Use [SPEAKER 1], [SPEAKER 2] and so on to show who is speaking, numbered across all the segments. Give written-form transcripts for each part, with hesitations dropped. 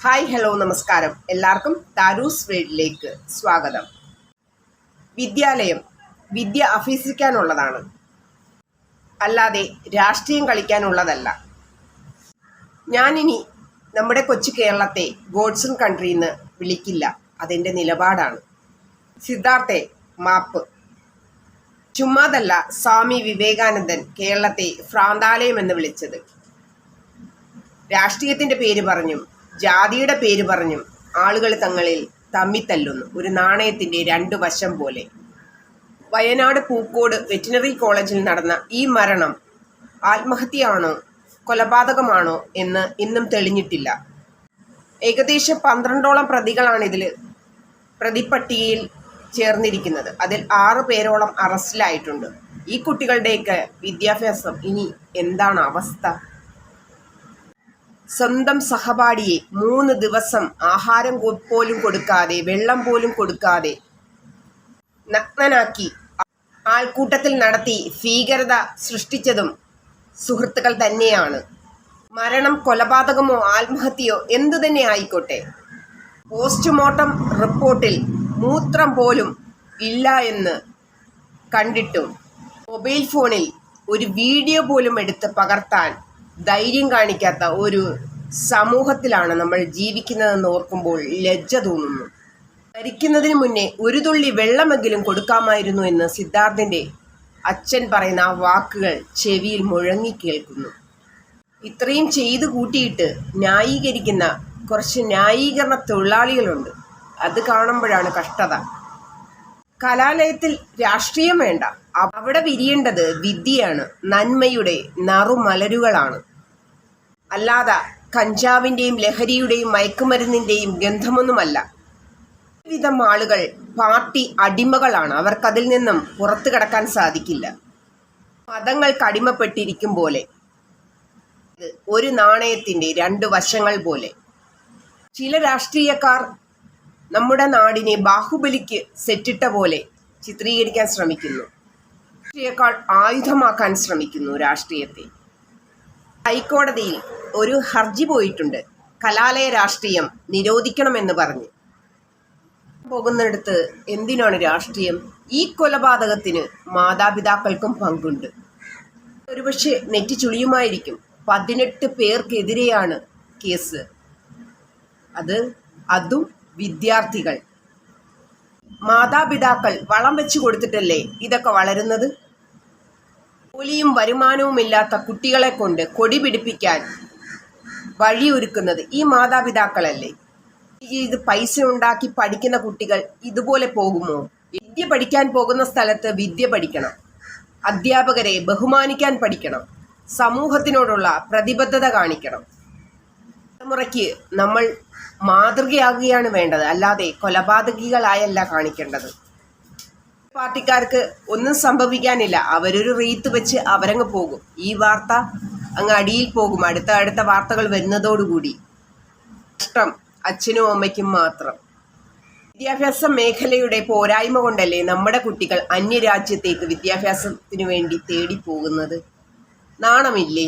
[SPEAKER 1] Hi hello നമസ്കാരം. എല്ലാവർക്കും താരൂസ് വേൾഡിലേക്ക് സ്വാഗതം. വിദ്യാലയം വിദ്യ അഭ്യസിക്കാനുള്ളതാണ്, അല്ലാതെ രാഷ്ട്രീയം കളിക്കാനുള്ളതല്ല. ഞാനിനി നമ്മുടെ കൊച്ചു കേരളത്തെ ഗോഡ്സൺ കൺട്രി എന്ന് വിളിക്കില്ല. അതെൻ്റെ നിലപാടാണ്. സിദ്ധാർത്ഥെ, മാപ്പ്. ചുമ്മാതല്ല സ്വാമി വിവേകാനന്ദൻ കേരളത്തെ ഭ്രാന്താലയം എന്ന് വിളിച്ചത്. രാഷ്ട്രീയത്തിൻ്റെ പേര് പറഞ്ഞും ജാതിയുടെ പേര് പറഞ്ഞും ആളുകൾ തങ്ങളിൽ തമ്മിത്തല്ലുന്നു. ഒരു നാണയത്തിൻ്റെ രണ്ട് വശം പോലെ. വയനാട് പൂക്കോട് വെറ്റിനറി കോളേജിൽ നടന്ന ഈ മരണം ആത്മഹത്യയാണോ കൊലപാതകമാണോ എന്ന് ഇന്നും തെളിഞ്ഞിട്ടില്ല. ഏകദേശം 12ഓളം പ്രതികളാണ് ഇതിൽ പ്രതിപ്പട്ടികയിൽ ചേർന്നിരിക്കുന്നത്. അതിൽ 6 പേരോളം അറസ്റ്റിലായിട്ടുണ്ട്. ഈ കുട്ടികളുടെയൊക്കെ വിദ്യാഭ്യാസം ഇനി എന്താണ് അവസ്ഥ? സ്വന്തം സഹപാഠിയെ 3 ദിവസം ആഹാരം പോലും കൊടുക്കാതെ, വെള്ളം പോലും കൊടുക്കാതെ നഗ്നനാക്കി ആൾക്കൂട്ടത്തിൽ നടത്തി ഭീകരത സൃഷ്ടിച്ചതും സുഹൃത്തുക്കൾ തന്നെയാണ്. മരണം കൊലപാതകമോ ആത്മഹത്യയോ എന്തു തന്നെ ആയിക്കോട്ടെ, പോസ്റ്റ്മോർട്ടം റിപ്പോർട്ടിൽ മൂത്രം പോലും ഇല്ല എന്ന് കണ്ടിട്ടും മൊബൈൽ ഫോണിൽ ഒരു വീഡിയോ പോലും എടുത്ത് പകർത്താൻ ധൈര്യം കാണിക്കാത്ത ഒരു സമൂഹത്തിലാണ് നമ്മൾ ജീവിക്കുന്നതെന്ന് ഓർക്കുമ്പോൾ ലജ്ജ തോന്നുന്നു. മരിക്കുന്നതിന് മുന്നേ ഒരു തുള്ളി വെള്ളമെങ്കിലും കൊടുക്കാമായിരുന്നു എന്ന് സിദ്ധാർത്ഥിൻ്റെ അച്ഛൻ പറയുന്ന ആ വാക്കുകൾ ചെവിയിൽ മുഴങ്ങി കേൾക്കുന്നു. ഇത്രയും ചെയ്തു കൂട്ടിയിട്ട് ന്യായീകരിക്കുന്ന കുറച്ച് ന്യായീകരണ തൊഴിലാളികളുണ്ട്. അത് കാണുമ്പോഴാണ് കഷ്ടത. കലാലയത്തിൽ രാഷ്ട്രീയം വേണ്ട. അവിടെ വിരിയേണ്ടത് വിദ്യയാണ്, നന്മയുടെ നറുമലരുകളാണ്. അല്ലാതെ കഞ്ചാവിൻ്റെയും ലഹരിയുടെയും മയക്കുമരുന്നിൻ്റെയും ഗന്ധമൊന്നുമല്ല. വിധം ആളുകൾ പാർട്ടി അടിമകളാണ്. അവർക്കതിൽ നിന്നും പുറത്തു കടക്കാൻ സാധിക്കില്ല. മതങ്ങൾക്ക് അടിമപ്പെട്ടിരിക്കും പോലെ. ഒരു നാണയത്തിൻ്റെ 2 വശങ്ങൾ പോലെ. ചില രാഷ്ട്രീയക്കാർ നമ്മുടെ നാടിനെ ബാഹുബലിക്ക് സെറ്റിട്ട പോലെ ചിത്രീകരിക്കാൻ ശ്രമിക്കുന്നു. രാഷ്ട്രീയക്കാർ ആയുധമാക്കാൻ ശ്രമിക്കുന്നു രാഷ്ട്രീയത്തെ. ഹൈക്കോടതിയിൽ ഒരു ഹർജി പോയിട്ടുണ്ട്, കലാലയ രാഷ്ട്രീയം നിരോധിക്കണമെന്ന് പറഞ്ഞ്. പോകുന്നിടത്ത് എന്തിനാണ് രാഷ്ട്രീയം? ഈ കൊലപാതകത്തിന് മാതാപിതാക്കൾക്കും പങ്കുണ്ട്. ഒരുപക്ഷെ നെറ്റി ചുളിയുമായിരിക്കും. 18 പേർക്കെതിരെയാണ് കേസ്. അതും വിദ്യാർത്ഥികൾ. മാതാപിതാക്കൾ വളം വെച്ച് കൊടുത്തിട്ടല്ലേ ഇതൊക്കെ വളരുന്നത്? ജോലിയും വരുമാനവുമില്ലാത്ത കുട്ടികളെ കൊണ്ട് കൊടി പിടിപ്പിക്കാൻ വഴിയൊരുക്കുന്നത് ഈ മാതാപിതാക്കളല്ലേ? ഇത് പൈസ ഉണ്ടാക്കി പഠിക്കുന്ന കുട്ടികൾ ഇതുപോലെ പോകുമോ? വിദ്യ പഠിക്കാൻ പോകുന്ന സ്ഥലത്ത് വിദ്യ പഠിക്കണം, അധ്യാപകരെ ബഹുമാനിക്കാൻ പഠിക്കണം, സമൂഹത്തിനോടുള്ള പ്രതിബദ്ധത കാണിക്കണം. തലമുറയ്ക്ക് നമ്മൾ മാതൃകയാകുകയാണ് വേണ്ടത്, അല്ലാതെ കൊലപാതകികളായല്ല കാണിക്കേണ്ടത്. പാർട്ടിക്കാർക്ക് ഒന്നും സംഭവിക്കാനില്ല. അവരൊരു റീത്ത് വെച്ച് അവരങ്ങ് പോകും. ഈ വാർത്ത അങ്ങ് അടിയിൽ പോകും. അടുത്ത വാർത്തകൾ വരുന്നതോടുകൂടി. കഷ്ടം അച്ഛനും അമ്മയ്ക്കും മാത്രം. വിദ്യാഭ്യാസ മേഖലയുടെ പോരായ്മ കൊണ്ടല്ലേ നമ്മുടെ കുട്ടികൾ അന്യരാജ്യത്തേക്ക് വിദ്യാഭ്യാസത്തിന് വേണ്ടി തേടിപ്പോകുന്നത്? നാണമില്ലേ?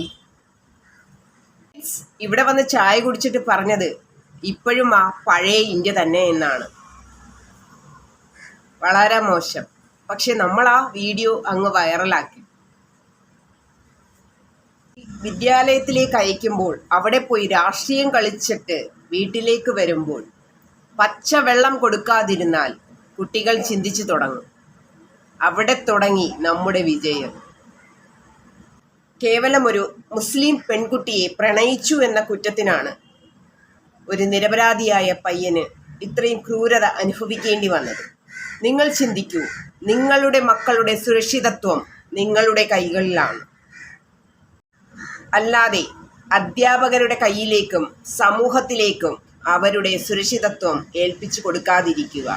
[SPEAKER 1] ഇവിടെ വന്ന് ചായ കുടിച്ചിട്ട് പറഞ്ഞത് ഇപ്പോഴും ആ പഴയ ഇന്ത്യ തന്നെ എന്നാണ്. വളരെ മോശം. പക്ഷെ നമ്മൾ ആ വീഡിയോ അങ്ങ് വൈറലാക്കി. വിദ്യാലയത്തിലേക്ക് അയക്കുമ്പോൾ അവിടെ പോയി രാഷ്ട്രീയം കളിച്ചിട്ട് വീട്ടിലേക്ക് വരുമ്പോൾ പച്ചവെള്ളം കൊടുക്കാതിരുന്നാൽ കുട്ടികൾ ചിന്തിച്ചു തുടങ്ങും. അവിടെ തുടങ്ങി നമ്മുടെ വിജയം. കേവലം ഒരു മുസ്ലിം പെൺകുട്ടിയെ പ്രണയിച്ചു എന്ന കുറ്റത്തിനാണ് ഒരു നിരപരാധിയായ പയ്യന് ഇത്രയും ക്രൂരത അനുഭവിക്കേണ്ടി വന്നത്. നിങ്ങൾ ചിന്തിക്കൂ. നിങ്ങളുടെ മക്കളുടെ സുരക്ഷിതത്വം നിങ്ങളുടെ കൈകളിലാണ്, അല്ലാതെ അധ്യാപകരുടെ കയ്യിലേക്കും സമൂഹത്തിലേക്കും അവരുടെ സുരക്ഷിതത്വം ഏൽപ്പിച്ചു കൊടുക്കാതിരിക്കുക.